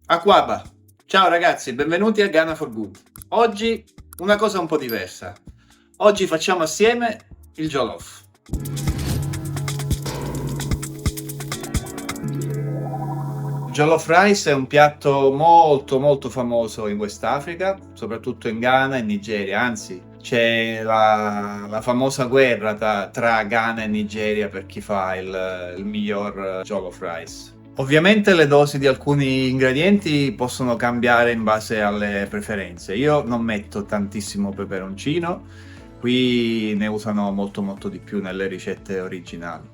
Aquaba, ciao ragazzi, benvenuti a Ghana for Good. Oggi una cosa un po' diversa. Oggi facciamo assieme il jollof. Il jollof rice è un piatto molto famoso in West Africa, soprattutto in Ghana e Nigeria, anzi c'è la famosa guerra tra Ghana e Nigeria per chi fa il miglior jollof rice. Ovviamente le dosi di alcuni ingredienti possono cambiare in base alle preferenze. Io non metto tantissimo peperoncino, qui ne usano molto di più nelle ricette originali.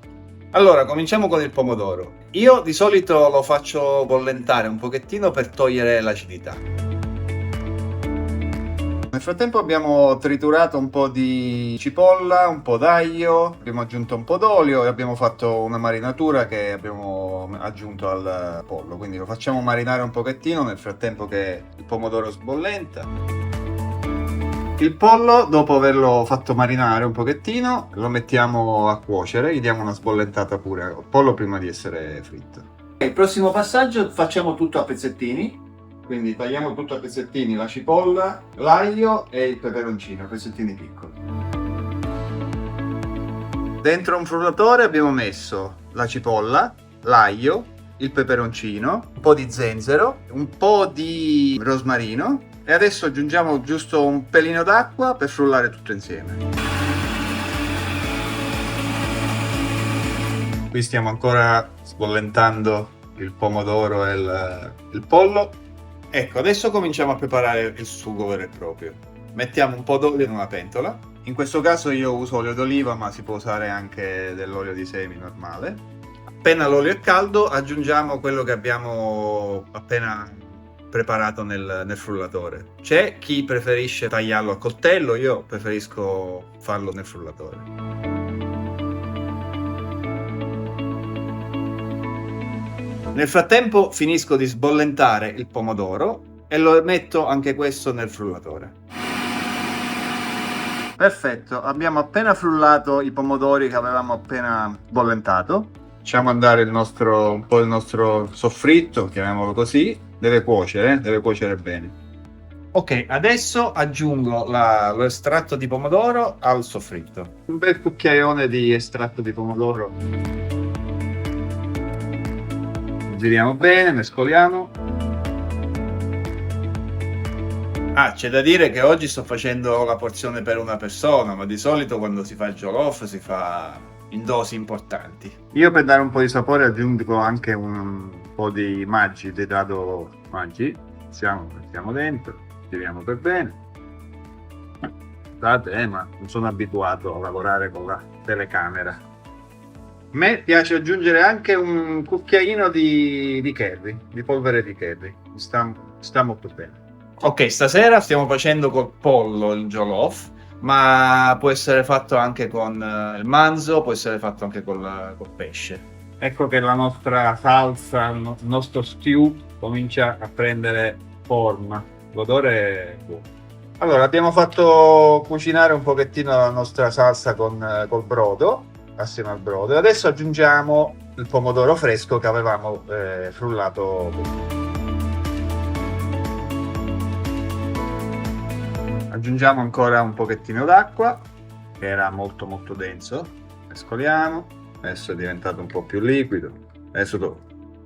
Allora, cominciamo con il pomodoro. Io di solito lo faccio bollentare un pochettino per togliere l'acidità. Nel frattempo abbiamo triturato un po' di cipolla, un po' d'aglio, abbiamo aggiunto un po' d'olio e abbiamo fatto una marinatura che abbiamo aggiunto al pollo. Quindi lo facciamo marinare un pochettino nel frattempo che il pomodoro sbollenta. Il pollo, dopo averlo fatto marinare un pochettino, lo mettiamo a cuocere, gli diamo una sbollentata pure al pollo prima di essere fritto. Il prossimo passaggio facciamo tutto a pezzettini. Quindi tagliamo tutto a pezzettini la cipolla, l'aglio e il peperoncino, pezzettini piccoli. Dentro un frullatore abbiamo messo la cipolla, l'aglio, il peperoncino, un po' di zenzero, un po' di rosmarino e adesso aggiungiamo giusto un pelino d'acqua per frullare tutto insieme. Qui stiamo ancora sbollentando il pomodoro e il pollo. Ecco, adesso cominciamo a preparare il sugo vero e proprio. Mettiamo un po' d'olio in una pentola. In questo caso io uso olio d'oliva, ma si può usare anche dell'olio di semi normale. Appena l'olio è caldo, aggiungiamo quello che abbiamo appena preparato nel frullatore. C'è chi preferisce tagliarlo a coltello, io preferisco farlo nel frullatore. Nel frattempo finisco di sbollentare il pomodoro e lo metto anche questo nel frullatore. Perfetto, abbiamo appena frullato i pomodori che avevamo appena bollentato. Facciamo andare un po' il nostro soffritto, chiamiamolo così. Deve cuocere bene. Ok, adesso aggiungo lo estratto di pomodoro al soffritto. Un bel cucchiaione di estratto di pomodoro. Giriamo bene, mescoliamo. C'è da dire che oggi sto facendo la porzione per una persona, ma di solito quando si fa il jollof si fa in dosi importanti. Io per dare un po' di sapore aggiungo anche un po' di Maggi, detrado Maggi. Mettiamo dentro, giriamo per bene. Scusate, ma non sono abituato a lavorare con la telecamera. A me piace aggiungere anche un cucchiaino di curry, di polvere di curry. Sta molto bene. Ok, stasera stiamo facendo col pollo il jollof, ma può essere fatto anche con il manzo, può essere fatto anche col pesce. Ecco che la nostra salsa, il nostro stew comincia a prendere forma. L'odore è buono. Allora, abbiamo fatto cucinare un pochettino la nostra salsa col brodo. Assieme al brodo e adesso aggiungiamo il pomodoro fresco che avevamo frullato. Aggiungiamo ancora un pochettino d'acqua che era molto denso, mescoliamo. Adesso è diventato un po' più liquido, adesso lo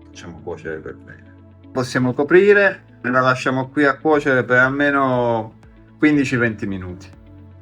facciamo cuocere per bene. Possiamo coprire e la lasciamo qui a cuocere per almeno 15-20 minuti.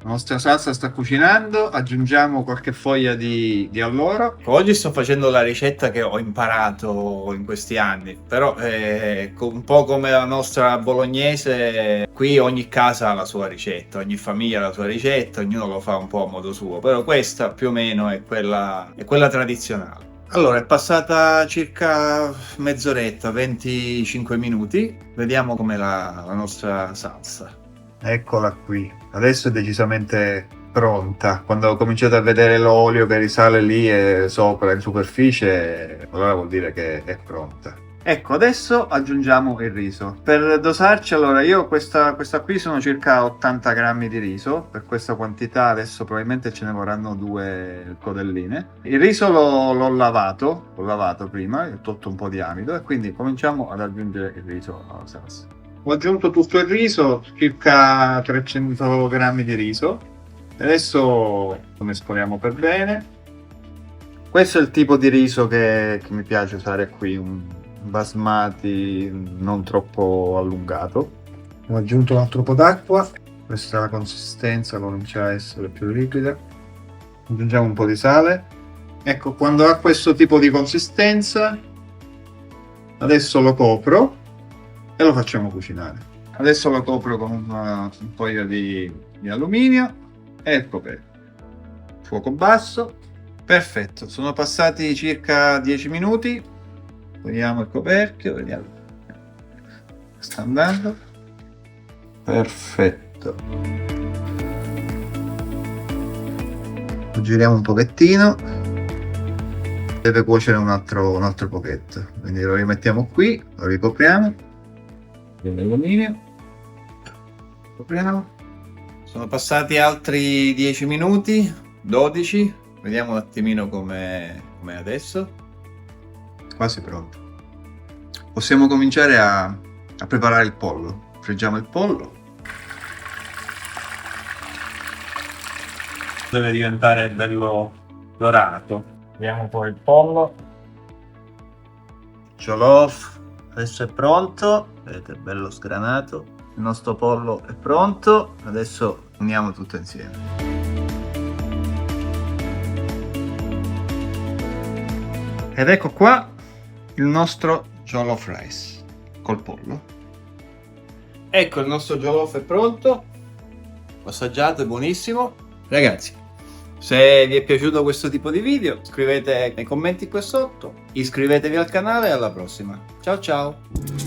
La nostra salsa sta cucinando, aggiungiamo qualche foglia di alloro. Oggi sto facendo la ricetta che ho imparato in questi anni, però un po' come la nostra bolognese, qui ogni casa ha la sua ricetta, ogni famiglia ha la sua ricetta, ognuno lo fa un po' a modo suo, però questa più o meno è quella tradizionale. Allora, è passata circa mezz'oretta, 25 minuti, vediamo com'è la nostra salsa. Eccola qui, adesso è decisamente pronta. Quando ho cominciato a vedere l'olio che risale lì sopra in superficie, allora vuol dire che è pronta. Ecco, adesso aggiungiamo il riso. Per dosarci, allora io questa qui sono circa 80 grammi di riso, per questa quantità adesso probabilmente ce ne vorranno 2 codelline. Il riso l'ho lavato prima, ho tolto un po' di amido e quindi cominciamo ad aggiungere il riso alla salsa. Ho aggiunto tutto il riso, circa 300 grammi di riso. Adesso lo mescoliamo per bene. Questo è il tipo di riso che mi piace usare qui, un basmati non troppo allungato. Ho aggiunto un altro po' d'acqua, questa la consistenza comincia a essere più liquida. Aggiungiamo un po' di sale. Ecco, quando ha questo tipo di consistenza, adesso lo copro e lo facciamo cucinare. Adesso lo copro con un foglio di alluminio e il coperchio. Fuoco basso. Perfetto, sono passati circa 10 minuti. Togliamo il coperchio, vediamo. Sta andando. Perfetto. Lo giriamo un pochettino. Deve cuocere un altro pochetto. Quindi lo rimettiamo qui, lo ricopriamo. L'alluminio. Copriamo. Sono passati altri 10 minuti, 12. Vediamo un attimino com'è adesso. Quasi pronto. Possiamo cominciare a preparare il pollo. Friggiamo il pollo. Deve diventare bello dorato. Vediamo poi il pollo. Jollof adesso è pronto. Vedete, bello sgranato. Il nostro pollo è pronto. Adesso uniamo tutto insieme. Ed ecco qua il nostro jollof rice col pollo. Ecco, il nostro jollof è pronto. Ho assaggiato, è buonissimo. Ragazzi, se vi è piaciuto questo tipo di video, scrivete nei commenti qua sotto, iscrivetevi al canale e alla prossima. Ciao ciao!